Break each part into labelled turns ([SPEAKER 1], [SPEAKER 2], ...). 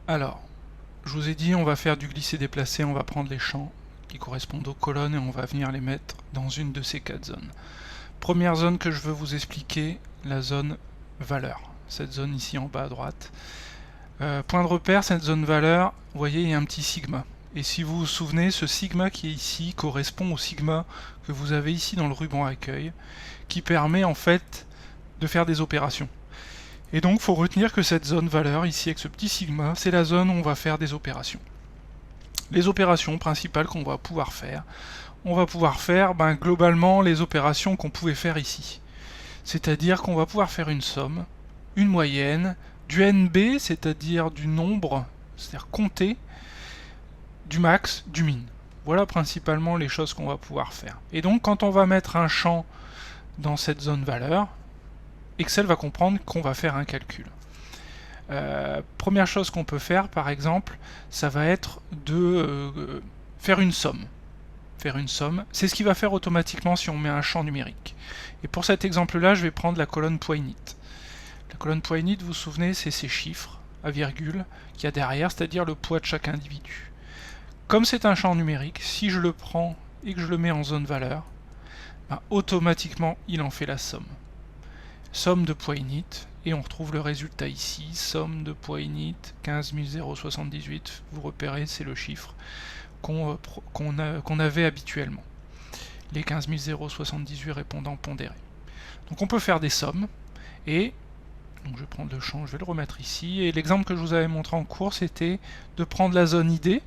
[SPEAKER 1] Alors, je vous ai dit, on va faire du glisser-déplacer, on va prendre les champs qui correspondent aux colonnes et on va venir les mettre dans une de ces 4 zones. Première zone que je veux vous expliquer, la zone valeur. Cette zone ici en bas à droite. Point de repère, cette zone valeur, vous voyez, il y a un petit sigma. Et si vous vous souvenez, ce sigma qui est ici correspond au sigma que vous avez ici dans le ruban accueil, qui permet en fait de faire des opérations. Et donc, il faut retenir que cette zone valeur, ici avec ce petit sigma, c'est la zone où on va faire des opérations. Les opérations principales qu'on va pouvoir faire, on va pouvoir faire globalement les opérations qu'on pouvait faire ici. C'est-à-dire qu'on va pouvoir faire une somme, une moyenne, du NB, c'est-à-dire du nombre, c'est-à-dire compter, du max, du min. Voilà principalement les choses qu'on va pouvoir faire. Et donc quand on va mettre un champ dans cette zone valeur, Excel va comprendre qu'on va faire un calcul. Première chose qu'on peut faire, par exemple, ça va être de faire une somme. Faire une somme, c'est ce qu'il va faire automatiquement si on met un champ numérique. Et pour cet exemple-là, je vais prendre la colonne poids init. La colonne poids init, vous vous souvenez, c'est ces chiffres à virgule qu'il y a derrière, c'est-à-dire le poids de chaque individu. Comme c'est un champ numérique, si je le prends et que je le mets en zone valeur, automatiquement, il en fait la somme. Somme de poids init, et on retrouve le résultat ici, somme de poids init 15 078, vous repérez, c'est le chiffre qu'on avait habituellement. Les 15 078 répondants pondérés. Donc on peut faire des sommes, et donc je vais prendre le champ, je vais le remettre ici, et l'exemple que je vous avais montré en cours, c'était de prendre la zone ID,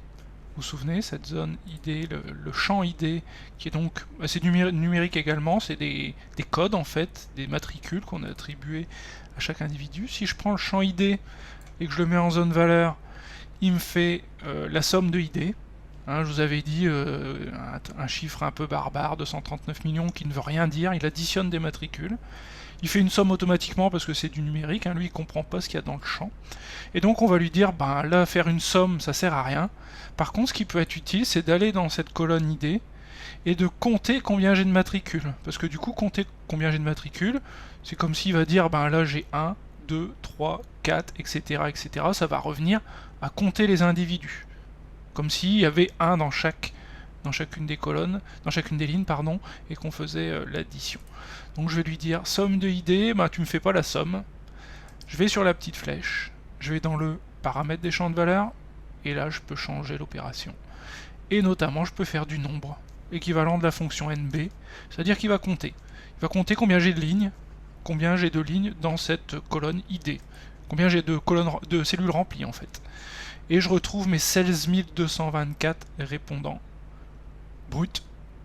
[SPEAKER 1] vous vous souvenez, cette zone ID, le champ ID, qui est donc assez numérique également, c'est des codes en fait, des matricules qu'on a attribués à chaque individu. Si je prends le champ ID et que je le mets en zone valeur, il me fait la somme de ID. Hein, je vous avais dit un chiffre un peu barbare, 239 millions, qui ne veut rien dire, il additionne des matricules. Il fait une somme automatiquement parce que c'est du numérique, hein, lui il comprend pas ce qu'il y a dans le champ. Et donc on va lui dire, là faire une somme ça sert à rien. Par contre ce qui peut être utile c'est d'aller dans cette colonne ID et de compter combien j'ai de matricules. Parce que du coup compter combien j'ai de matricules, c'est comme s'il va dire, là j'ai 1, 2, 3, 4, etc. etc. Ça va revenir à compter les individus. Comme s'il y avait 1 dans chacune des colonnes, dans chacune des lignes, pardon, et qu'on faisait l'addition. Donc je vais lui dire somme de ID, tu me fais pas la somme. Je vais sur la petite flèche, je vais dans le paramètre des champs de valeur, et là je peux changer l'opération. Et notamment je peux faire du nombre, équivalent de la fonction NB, c'est-à-dire qu'il va compter. Il va compter combien j'ai de lignes, dans cette colonne ID, combien j'ai de cellules remplies en fait. Et je retrouve mes 16 224 répondants bruts,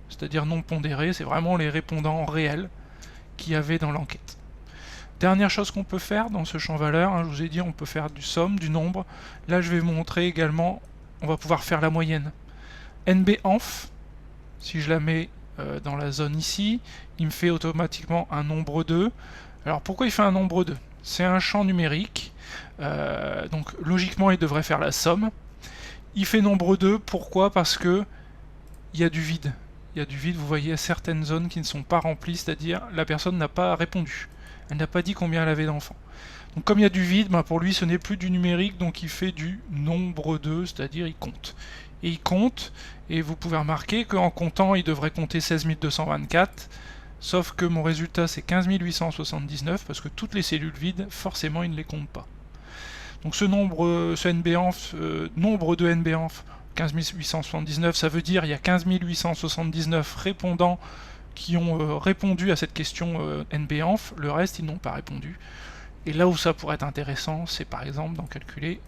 [SPEAKER 1] c'est-à-dire non pondérés, c'est vraiment les répondants réels qu'il y avait dans l'enquête. Dernière chose qu'on peut faire dans ce champ valeur, je vous ai dit on peut faire du somme, du nombre. Là je vais vous montrer également, on va pouvoir faire la moyenne. NBENF, si je la mets dans la zone ici, il me fait automatiquement un nombre 2. Alors pourquoi il fait un nombre 2 ? C'est un champ numérique, donc logiquement il devrait faire la somme. Il fait nombre 2, pourquoi ? Parce que il y a du vide. Il y a du vide, vous voyez certaines zones qui ne sont pas remplies, c'est-à-dire la personne n'a pas répondu. Elle n'a pas dit combien elle avait d'enfants. Donc comme il y a du vide, pour lui ce n'est plus du numérique, donc il fait du nombre 2, c'est-à-dire il compte. Et il compte, et vous pouvez remarquer qu'en comptant, il devrait compter 16 224, sauf que mon résultat c'est 15 879, parce que toutes les cellules vides, forcément il ne les compte pas. Donc ce nombre, ce NBENF, nombre de NBENF, 15 879, ça veut dire il y a 15 879 répondants qui ont répondu à cette question NBENF, le reste ils n'ont pas répondu. Et là où ça pourrait être intéressant, c'est par exemple d'en calculer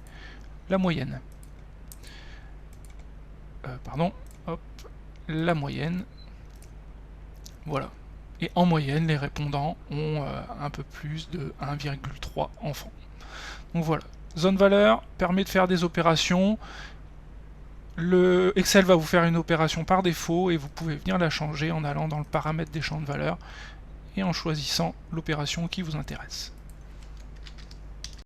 [SPEAKER 1] la moyenne. La moyenne. Voilà. Et en moyenne, les répondants ont un peu plus de 1,3 enfants. Donc voilà. Zone valeur permet de faire des opérations. Le Excel va vous faire une opération par défaut et vous pouvez venir la changer en allant dans le paramètre des champs de valeur et en choisissant l'opération qui vous intéresse.